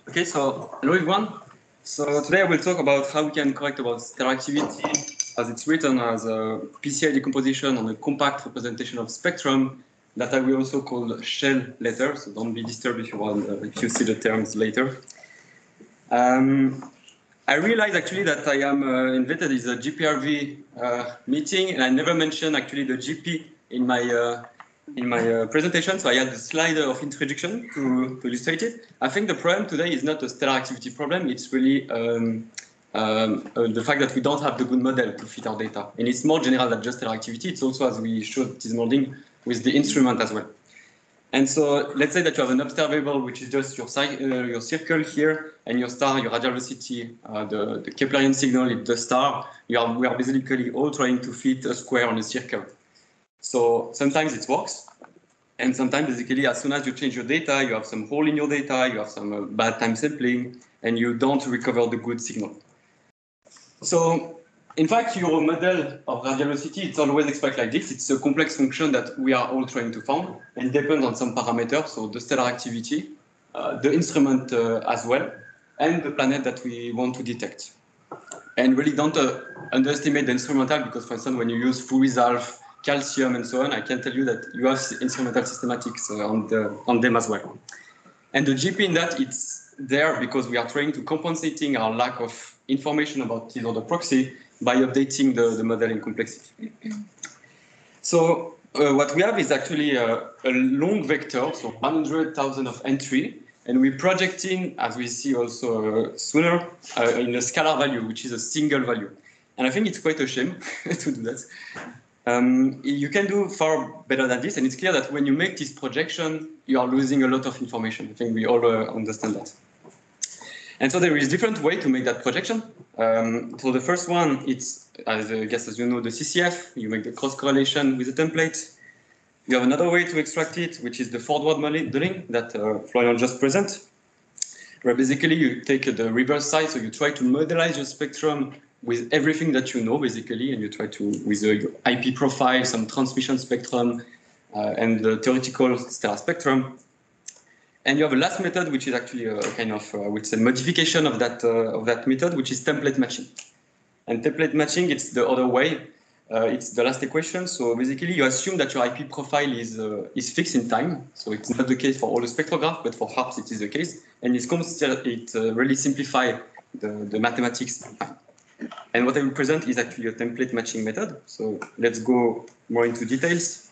Okay, so hello everyone. So today I will talk about how we can correct about stellar activity as it's written as a PCA decomposition on a compact representation of spectrum that I will also call shell later. So don't be disturbed if you see the terms later. I realized actually that I am invited is a GPRV meeting, and I never mentioned actually the GP in my presentation, so I had the slide of introduction to illustrate it. I think the problem today is not a stellar activity problem, it's really the fact that we don't have the good model to fit our data. And it's more general than just stellar activity, it's also, as we showed this morning, with the instrument as well. And so let's say that you have an observable, which is just your circle here, and your star, your radial velocity, the Keplerian signal, the star. We are basically all trying to fit a square on a circle. So sometimes it works, and sometimes basically as soon as you change your data, you have some hole in your data, you have some bad time sampling, and you don't recover the good signal. So in fact, your model of radial velocity, it's always expressed like this. It's a complex function that we are all trying to find, and it depends on some parameters, so the stellar activity, the instrument as well, and the planet that we want to detect. And really don't underestimate the instrumental, because for instance, when you use full resolve, calcium, and so on, I can tell you that you have instrumental systematics on them as well. And the GP in that, it's there because we are trying to compensating our lack of information about this other proxy by updating the model in complexity. So what we have is actually a long vector, so 100,000 of entry, and we're projecting, as we see also sooner, in a scalar value, which is a single value. And I think it's quite a shame to do that. You can do far better than this, and it's clear that when you make this projection, you are losing a lot of information. I think we all understand that. And so there is different way to make that projection. So the first one, it's, as you know, the CCF. You make the cross correlation with the template. You have another way to extract it, which is the forward modeling that Florian just presented, where basically you take the reverse side, so you try to modelize your spectrum with everything that you know, basically, and you try to, with your IP profile, some transmission spectrum, and the theoretical stellar spectrum. And you have a last method, which is actually a kind of, I would say, modification of that method, which is template matching. And template matching, it's the other way. It's the last equation. So basically, you assume that your IP profile is fixed in time. So it's not the case for all the spectrograph, but for HARPS, it is the case. And it really simplifies the mathematics. And what I will present is actually a template matching method. So let's go more into details.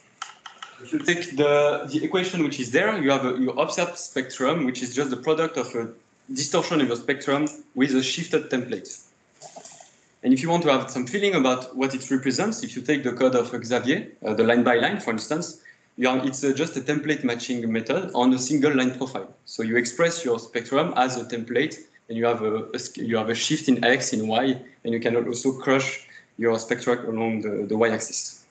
If you take the equation which is there, you have your observed spectrum, which is just the product of a distortion of your spectrum with a shifted template. And if you want to have some feeling about what it represents, if you take the code of Xavier, the line by line, for instance, it's just a template matching method on a single line profile. So you express your spectrum as a template, and you have a shift in X, in Y, and you can also crush your spectra along the Y-axis.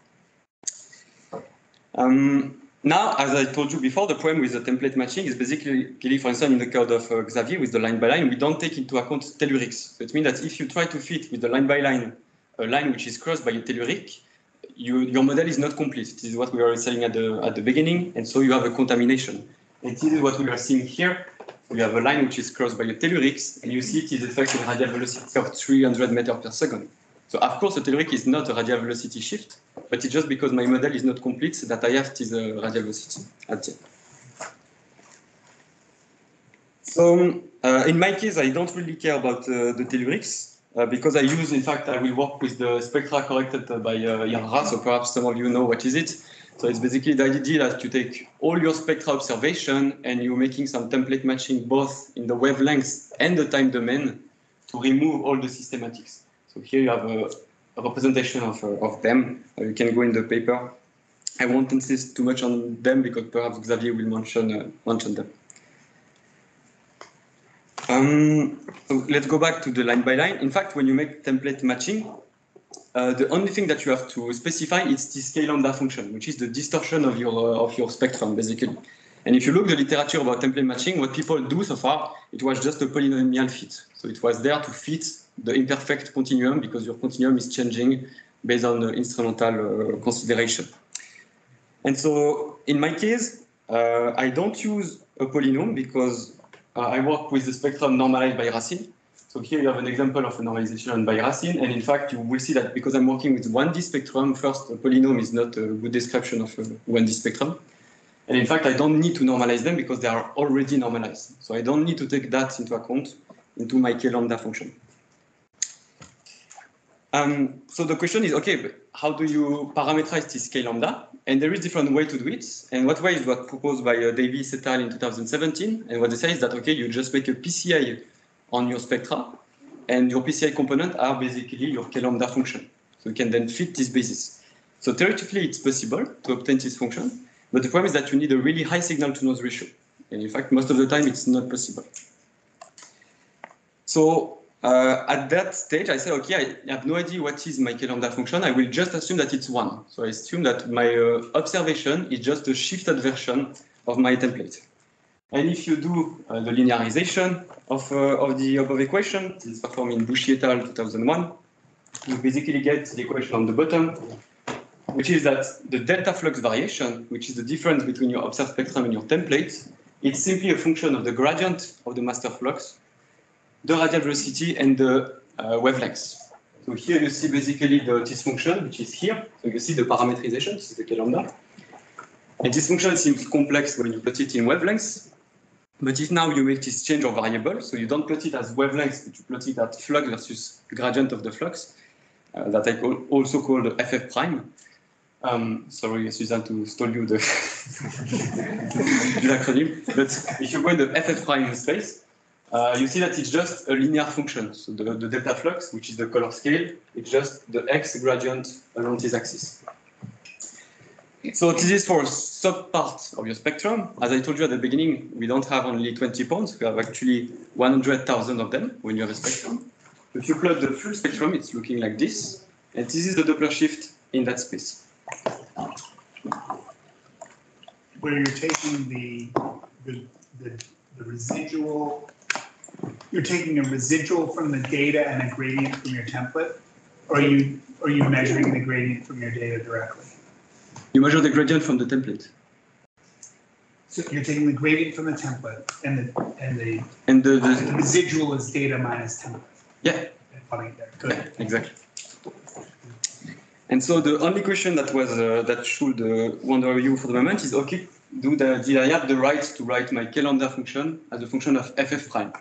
Now, as I told you before, the problem with the template matching is basically, for instance, in the code of Xavier with the line by line, we don't take into account tellurics. So it means that if you try to fit with the line by line, a line which is crossed by a telluric, your model is not complete. This is what we were saying at the beginning, and so you have a contamination. And this is what we are seeing here. We have a line which is crossed by a tellurics, and you see it is affecting radial velocity of 300 meters per second. So of course, the telluric is not a radial velocity shift, but it's just because my model is not complete that I have this radial velocity at the end. So in my case, I don't really care about the tellurics because I use, in fact, I will work with the spectra corrected by Yara, so perhaps some of you know what is it. So it's basically the idea that you take all your spectra observation and you're making some template matching both in the wavelengths and the time domain to remove all the systematics. So here you have a representation of them. You can go in the paper. I won't insist too much on them because perhaps Xavier will mention them. So let's go back to the line by line. In fact, when you make template matching, the only thing that you have to specify is the scale lambda function, which is the distortion of your spectrum, basically. And if you look at the literature about template matching, what people do so far, it was just a polynomial fit. So it was there to fit the imperfect continuum because your continuum is changing based on the instrumental consideration. And so in my case, I don't use a polynomial because I work with the spectrum normalized by Racine. So here you have an example of a normalization by Racine. And in fact, you will see that because I'm working with 1D spectrum, first, a polynomial is not a good description of a 1D spectrum. And in fact, I don't need to normalize them because they are already normalized. So I don't need to take that into account into my k lambda function. So the question is, okay, but how do you parameterize this k lambda? And there is different way to do it. And what way is what proposed by Davis et al. In 2017. And what they say is that, okay, you just make a PCA on your spectra, and your PCA component are basically your k lambda function. So you can then fit this basis. So theoretically, it's possible to obtain this function, but the problem is that you need a really high signal-to-noise ratio. And in fact, most of the time, it's not possible. So at that stage, I say, okay, I have no idea what is my k lambda function. I will just assume that it's 1. So I assume that my observation is just a shifted version of my template. And if you do the linearization of the above equation, this is performed in Bushi et al. 2001, you basically get the equation on the bottom, which is that the delta flux variation, which is the difference between your observed spectrum and your template, it's simply a function of the gradient of the master flux, the radial velocity, and the wavelength. So here you see basically this function, which is here. So you see the parametrization, this is the k lambda. And this function seems complex when you plot it in wavelengths. But if now you make this change of variable, so you don't plot it as wavelengths, but you plot it at flux versus gradient of the flux, that I also call the FF prime. Sorry, Suzanne, to stole you the, the acronym. But if you go in the FF prime space, you see that it's just a linear function. So the delta flux, which is the color scale, it's just the x gradient along this axis. So this is for a subpart of your spectrum. As I told you at the beginning, we don't have only 20 points. We have actually 100,000 of them when you have a spectrum. If you plot the full spectrum, it's looking like this. And this is the Doppler shift in that space. Where you're taking the residual, you're taking a residual from the data and a gradient from your template, or are you measuring the gradient from your data directly? You measure the gradient from the template. So you're taking the gradient from the template, and the residual is data minus template. Yeah. And there. Good. Yeah, exactly. And so the only question that was that should wonder you for the moment is, okay, did I have the right to write my k lambda function as a function of FF prime?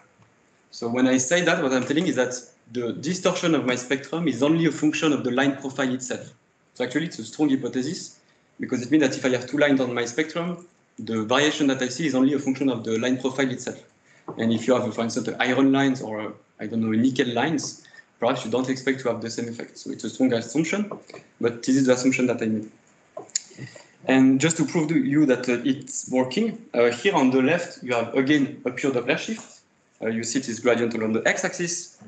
So when I say that, what I'm telling is that the distortion of my spectrum is only a function of the line profile itself. So actually, it's a strong hypothesis, because it means that if I have two lines on my spectrum, the variation that I see is only a function of the line profile itself. And if you have, for instance, iron lines or, I don't know, nickel lines, perhaps you don't expect to have the same effect. So it's a strong assumption, but this is the assumption that I made. And just to prove to you that it's working, here on the left, you have, again, a pure Doppler shift. You see this gradient along the x-axis.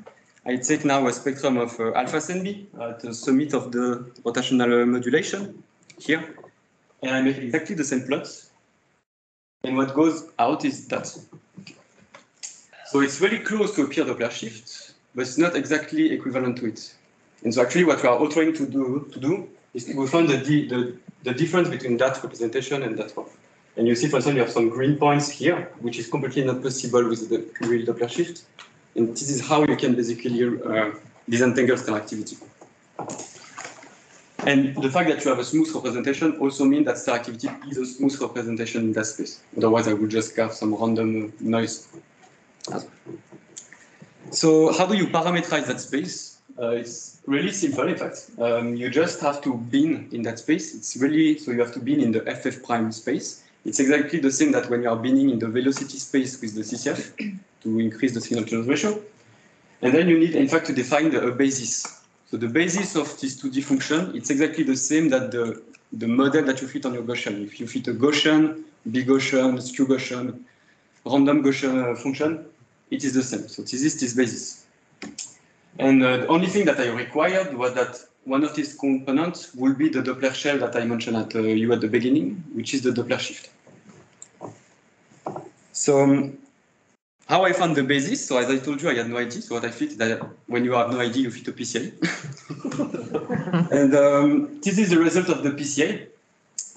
I take now a spectrum of alpha SNB at the summit of the rotational modulation here, and I make exactly the same plots. And what goes out is that. So it's very close to a pure Doppler shift, but it's not exactly equivalent to it. And so actually what we are all trying to do is to find the difference between that representation and that one. And you see, for instance, you have some green points here, which is completely not possible with the real Doppler shift. And this is how you can basically disentangle stellar activity. And the fact that you have a smooth representation also means that stellar activity is a smooth representation in that space. Otherwise, I would just have some random noise. So how do you parameterize that space? It's really simple, in fact. You just have to bin in that space. It's really, so you have to bin in the FF prime space. It's exactly the same that when you are binning in the velocity space with the CCF to increase the signal-to-noise ratio. And then you need, in fact, to define a basis. So the basis of this 2D function, it's exactly the same that the model that you fit on your Gaussian. If you fit a Gaussian, big Gaussian, skew Gaussian, random Gaussian function, it is the same. So this is this basis. And the only thing that I required was that one of these components will be the Doppler shell that I mentioned at you at the beginning, which is the Doppler shift. So how I found the basis, so as I told you, I had no idea. So what I fit, that when you have no idea, you fit a PCA. And this is the result of the PCA.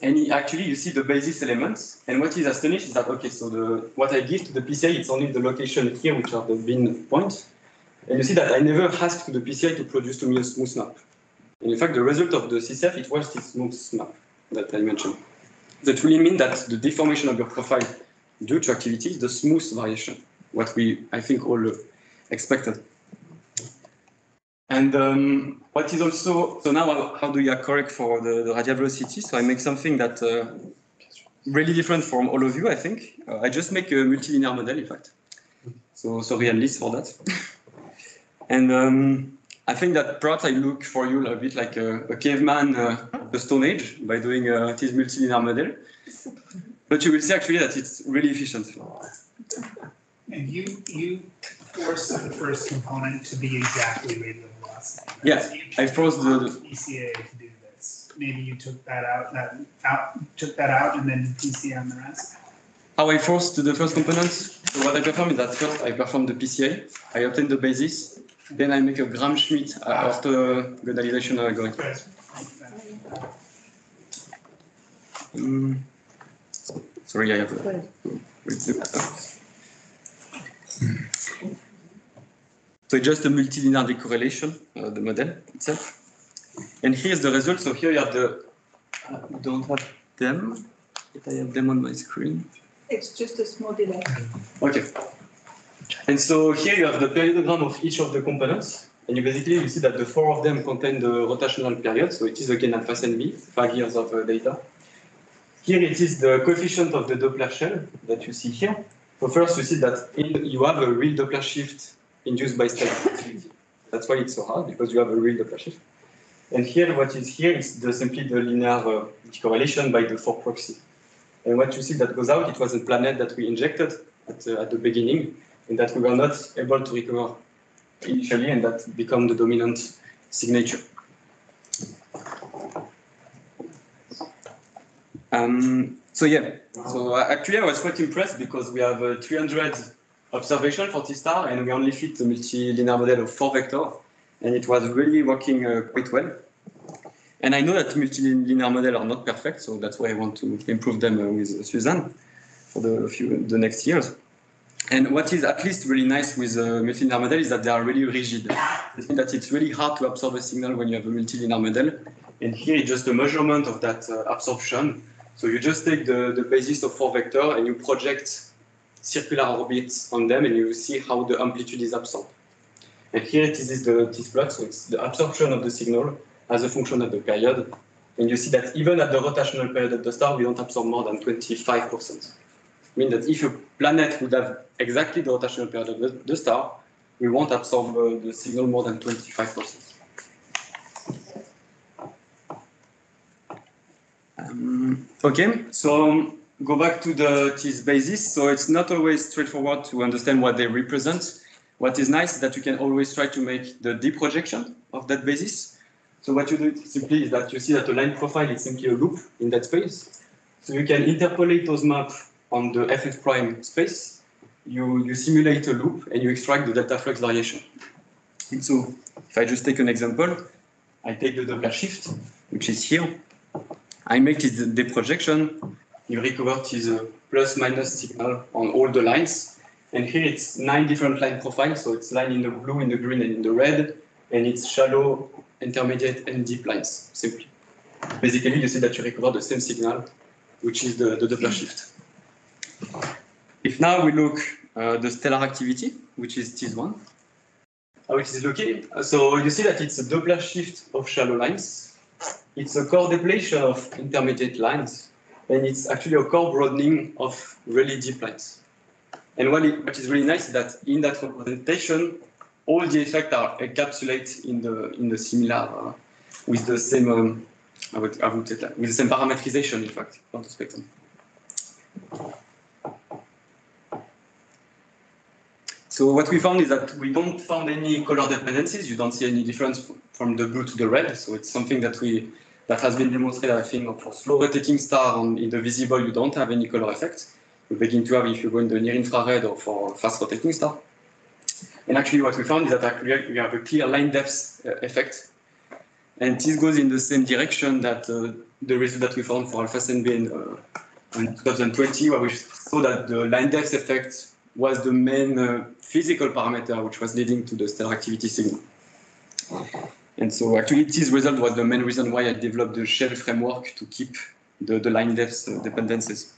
And actually, you see the basis elements. And what is astonishing is that, okay, so what I give to the PCA, it's only the location here, which are the bin points. And you see that I never asked to the PCA to produce to me a smooth map. And in fact, the result of the CCF, it was this smooth map that I mentioned. That really means that the deformation of your profile due to activity is the smooth variation, what we, I think, all expected. And what is also, so now how do you correct for the radial velocity? So I make something that really different from all of you, I think. I just make a multilinear model, in fact. So sorry, at least for that. And I think that perhaps I look for you a bit like a caveman of the Stone Age by doing this multilinear model. But you will see actually that it's really efficient. And you force the first component to be exactly radial velocity. Right? Yeah, so I forced the PCA to do this. Maybe you took that out, and then PCA on the rest. How I forced the first component. So what I perform is that first I perform the PCA, I obtain the basis, then I make a Gram-Schmidt after generalization algorithm. Sorry, I have So it's just a multilinear decorrelation, the model itself. And here's the result. So here you have the, I don't have them, but I have them on my screen. It's just a small delay. Okay. And so here you have the periodogram of each of the components. And you see that the 4 of them contain the rotational period. So it is again at phase NV, 5 years of data. Here it is the coefficient of the Doppler shell that you see here. So first you see that you have a real Doppler shift induced by stellar activity. That's why it's so hard, because you have a real Doppler shift. And here, what is here is simply the linear decorrelation by the 4 proxy. And what you see that goes out, it was a planet that we injected at the beginning, and that we were not able to recover initially, and that become the dominant signature. So yeah, so actually I was quite impressed because we have 300 observations for T-star, and we only fit the multilinear model of 4 vectors, and it was really working quite well. And I know that multilinear models are not perfect, so that's why I want to improve them with Suzanne for the next years. And what is at least really nice with multilinear model is that they are really rigid. This means that it's really hard to absorb a signal when you have a multilinear model. And here it's just a measurement of that absorption. So you just take the basis of 4 vectors and you project circular orbits on them, and you see how the amplitude is absorbed. And here it is the T-plot, so it's the absorption of the signal as a function of the period. And you see that even at the rotational period of the star, we don't absorb more than 25%. I mean that if a planet would have exactly the rotational period of the star, we won't absorb the signal more than 25%. Okay, so go back to this basis. So it's not always straightforward to understand what they represent. What is nice is that you can always try to make the deep projection of that basis. So what you do simply is that you see that the line profile is simply a loop in that space. So you can interpolate those maps on the FF prime space. You simulate a loop and you extract the delta flux variation. And so if I just take an example, I take the Doppler shift, which is here. I make the projection. You recover this plus minus signal on all the lines. And here it's 9 different line profiles. So it's line in the blue, in the green, and in the red. And it's shallow, intermediate, and deep lines, simply. Basically, you see that you recover the same signal, which is the Doppler shift. If now we look the stellar activity, which is this one, which is looking, so you see that it's a Doppler shift of shallow lines. It's a core depletion of intermediate lines, and it's actually a core broadening of really deep lines. And what is really nice is that in that representation, all the effects are encapsulated in the similar, with the same, I would say that, with the same parametrization, in fact, of the spectrum. So what we found is that we don't find any color dependencies. You don't see any difference from the blue to the red. So it's something that has been demonstrated, I think, for slow rotating star in the visible. You don't have any color effect. You begin to have if you go in the near infrared or for fast rotating star. And actually, what we found is that actually we have a clear line depth effect, and this goes in the same direction that the result that we found for alpha SNB in 2020, where we saw that the line depth effect was the main physical parameter which was leading to the stellar activity signal. And so actually this result was the main reason why I developed the shell framework to keep the line depth dependencies.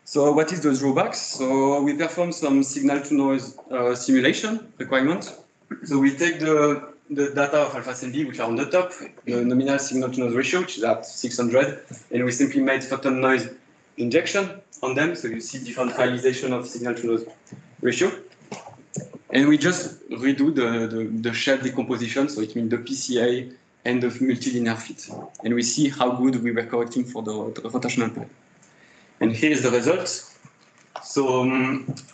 So what is the drawbacks? So we perform some signal to noise simulation requirement. So we take the data of alpha SNB, which are on the top, the nominal signal to noise ratio, which is at 600, and we simply made photon noise injection on them. So you see different realization of signal to noise ratio. And we just redo the shell decomposition, so it means the PCA and the multilinear fit. And we see how good we were correcting for the rotational period. And here is the result. So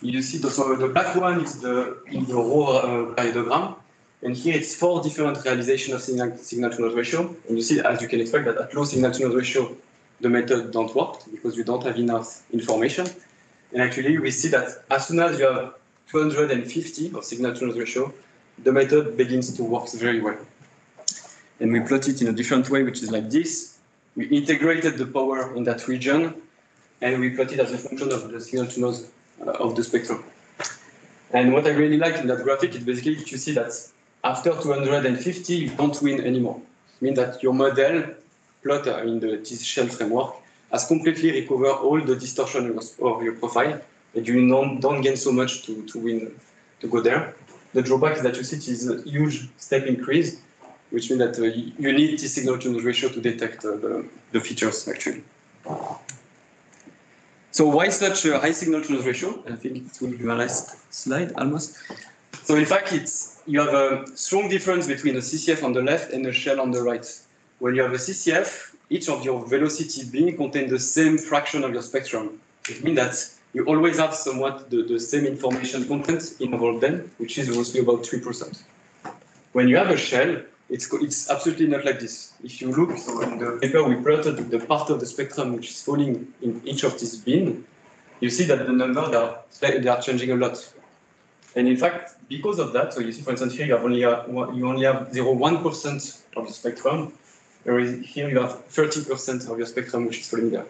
you see the black one is in the raw parallelogram. And here it's 4 different realizations of signal to noise ratio. And you see, as you can expect, that at low signal to noise ratio, the method don't work because you don't have enough information. And actually, we see that as soon as you have 250 of signal to noise ratio, the method begins to work very well. And we plot it in a different way, which is like this. We integrated the power in that region, and we plot it as a function of the signal to noise of the spectrum. And what I really like in that graphic is basically you see that after 250, you don't win anymore. It means that your model plot in this shell framework has completely recovered all the distortion of your profile, and you don't gain so much to win, to go there. The drawback is that you see it is a huge step increase, which means that you need this signal to noise ratio to detect the features actually. So why such a high signal to noise ratio? I think it will be my last slide almost. So in fact, you have a strong difference between a CCF on the left and a shell on the right. When you have a CCF, each of your velocity beam contains the same fraction of your spectrum. It means that you always have somewhat the same information content in all of them, which is mostly about 3%. When you have a shell, it's absolutely not like this. If you look, so in the paper we plotted the part of the spectrum which is falling in each of these beams, you see that the numbers they are changing a lot. And in fact, because of that, so you see, for instance, here you only have 0.1% of the spectrum, whereas here you have 30% of your spectrum which is falling there.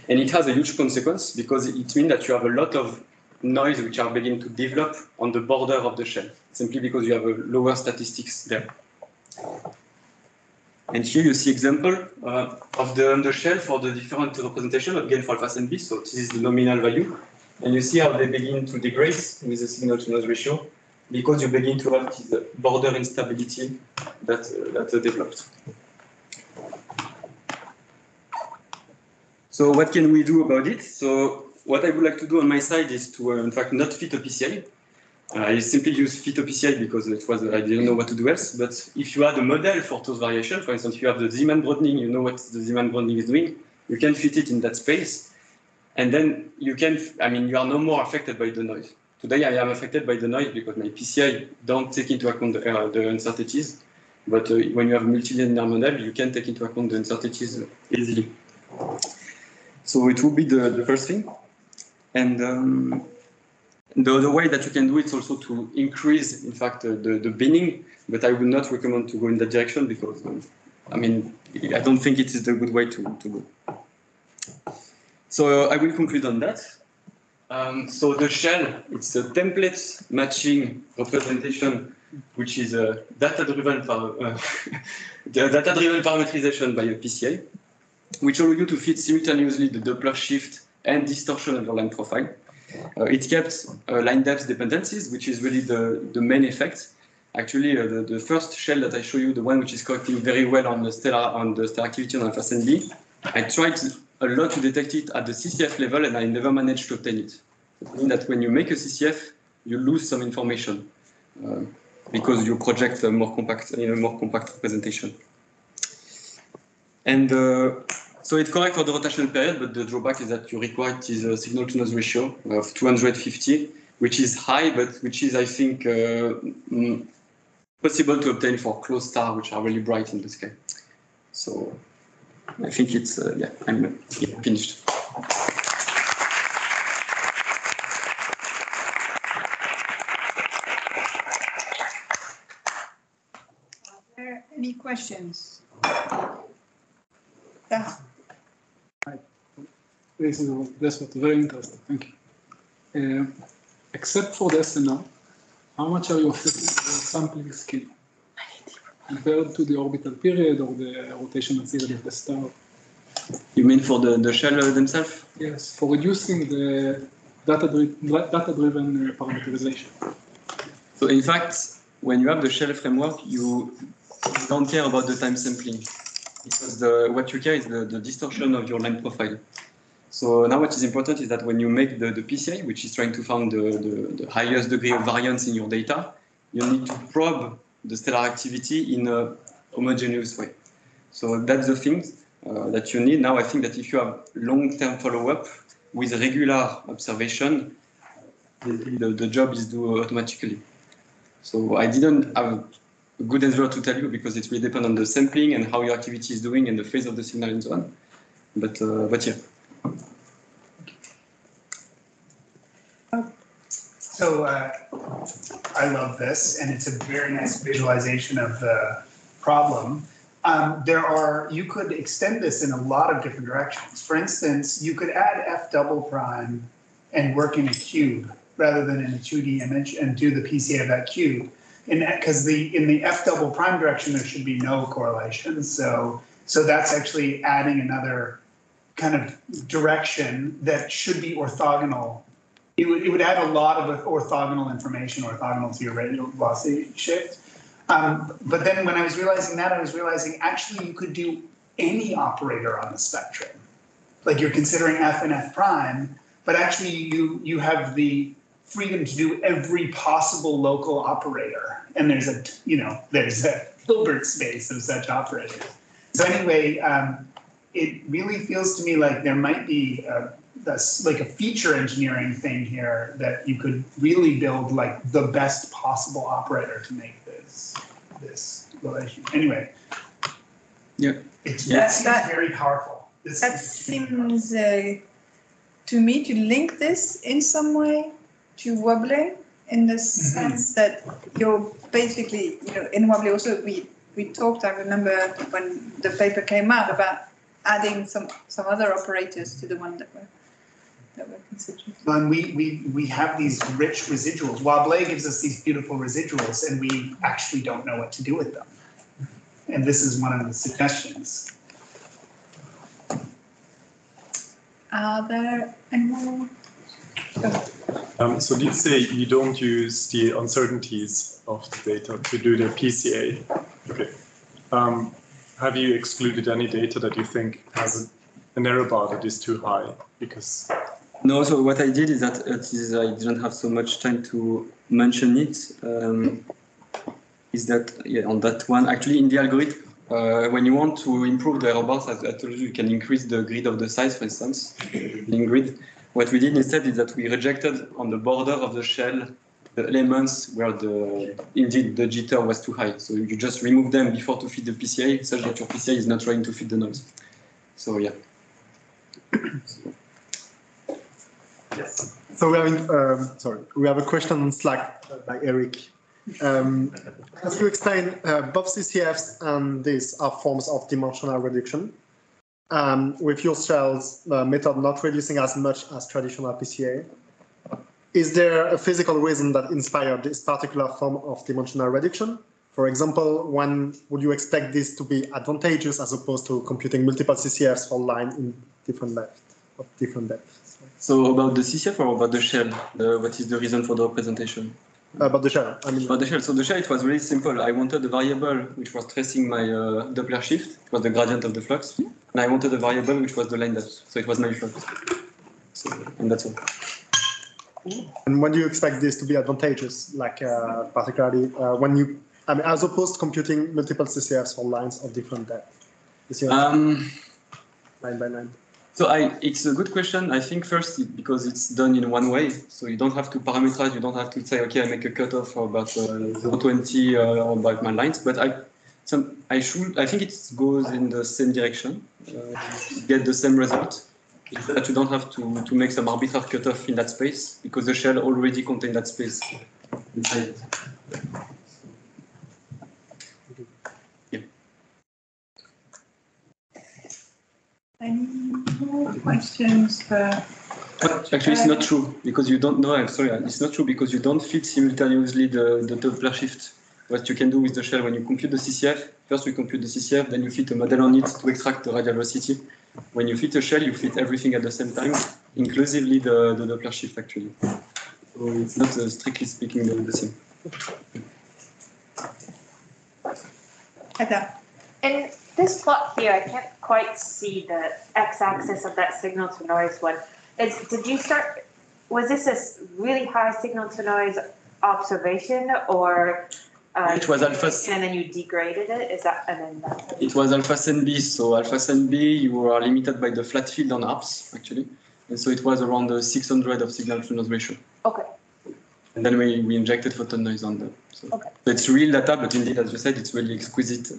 And it has a huge consequence because it means that you have a lot of noise which are beginning to develop on the border of the shell, simply because you have a lower statistics there. And here you see example of the shell for the different representation of gain for alpha and B. So this is the nominal value. And you see how they begin to degrade with the signal to noise ratio because you begin to have this border instability that developed. So what can we do about it? So what I would like to do on my side is to, in fact, not fit a PCA. I simply use fit a PCA because it was I didn't know what to do else. But if you had a model for those variations, for instance, if you have the Zeeman broadening, you know what the Zeeman broadening is doing, you can fit it in that space. And then you can, you are no more affected by the noise. Today I am affected by the noise because my PCA don't take into account the uncertainties. But when you have a multilinear model, you can take into account the uncertainties easily. So it will be the first thing. And the way that you can do it is also to increase, in fact, the binning, but I would not recommend to go in that direction because, I don't think it is the good way to go. So I will conclude on that. So the shell, it's a template matching representation, which is a data-driven parameterization by a PCA, which allows you to fit simultaneously the Doppler shift and distortion of your line profile. It kept line depth dependencies, which is really the main effect. Actually, the first shell that I show you, the one which is correcting very well on the stellar activity on alpha and B, I tried a lot to detect it at the CCF level, and I never managed to obtain it. It means that when you make a CCF, you lose some information because you project a more compact representation. And so it's correct for the rotational period, but the drawback is that you require this signal to noise ratio of 250, which is high, but which is, I think, possible to obtain for close stars, which are really bright in the sky. So I think it's, I'm finished. Are there any questions? This was very interesting. Thank you. Except for the SNR, how much are you affecting your sampling scale compared to the orbital period or the rotational period of the star? You mean for the shell themselves? Yes, for reducing the data-driven parameterization. So in fact, when you have the shell framework, you don't care about the time sampling, because what you care is the distortion of your line profile. So now what is important is that when you make the PCA, which is trying to find the highest degree of variance in your data, you need to probe the stellar activity in a homogeneous way. So that's the thing that you need. Now I think that if you have long-term follow-up with regular observation, the job is done automatically. So I didn't have a good answer to tell you because it will depend on the sampling and how your activity is doing and the phase of the signal and so on. But yeah. So I love this, and it's a very nice visualization of the problem. You could extend this in a lot of different directions. For instance, you could add F double prime and work in a cube rather than in a 2D image and do the PCA of that cube. Because in the F double prime direction, there should be no correlation. So that's actually adding another kind of direction that should be orthogonal. It would add a lot of orthogonal information, orthogonal to your radial velocity shift. But then when I was realizing that, I was realizing actually you could do any operator on the spectrum. Like you're considering F and F prime, but actually you have the freedom to do every possible local operator. And there's a Hilbert space of such operators. So anyway, it really feels to me like there might be like a feature engineering thing here that you could really build like the best possible operator to make this relation. Anyway, yeah, it seems very powerful. That seems to me to link this in some way to wobbling, in the sense that you're basically, in wobbly also we talked, I remember when the paper came out, about adding some other operators to the one that were considered. And we have these rich residuals. Wobbly gives us these beautiful residuals, and we actually don't know what to do with them. And this is one of the suggestions. Are there any more? So you say you don't use the uncertainties of the data to do the PCA. Okay. Have you excluded any data that you think has an error bar that is too high? Because no, so what I did is that I didn't have so much time to mention it. Is that on that one, actually in the algorithm, when you want to improve the error bars, as I told you can increase the grid of the size, for instance, in grid. What we did instead is that we rejected on the border of the shell the elements where indeed the jitter was too high. So you just remove them before to feed the PCA, such that your PCA is not trying to feed the noise. So yeah. Yes. So we have a question on Slack by Eric. As you explained, both CCFs and these are forms of dimensional reduction. With your shells method not reducing as much as traditional PCA. Is there a physical reason that inspired this particular form of dimensional reduction? For example, when would you expect this to be advantageous as opposed to computing multiple CCFs for line in different depths? So about the CCF or about the shell? What is the reason for the representation? About the shell. About the shell. So the shell, it was really simple. I wanted a variable which was tracing my Doppler shift. It was the gradient of the flux. And I wanted a variable which was the line depth. So it was my flux. So, and that's all. And when do you expect this to be advantageous? Like particularly when you, as opposed to computing multiple CCFs for lines of different depth? Line by line. So it's a good question. I think first because it's done in one way, so you don't have to parameterize. You don't have to say, okay, I make a cutoff for about 0.20 or about my lines. But I think it goes in the same direction. Get the same result. It's that you don't have to make some arbitrary cutoff in that space because the shell already contains that space inside it. Any more questions for? But actually, it's not true because you don't know. I'm sorry, it's not true because you don't fit simultaneously the Doppler shift. What you can do with the shell when you compute the CCF, first we compute the CCF, then you fit a model on it to extract the radial velocity. When you fit a shell, you fit everything at the same time, inclusively the Doppler shift actually. So it's not strictly speaking the same. Heather. In this plot here, I can't quite see the x-axis of that signal to noise one. Was this a really high signal to noise observation or it was alpha and then you degraded it? Is that and then that's it was alpha N B. So alpha N B, you are limited by the flat field on ARPS actually, and so it was around 600 of signal to noise ratio. okay. And then we injected photon noise on them. So Okay. it's real data, but indeed, as you said, it's really exquisite.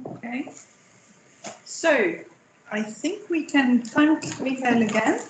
Okay. So I think we can thank Michael again.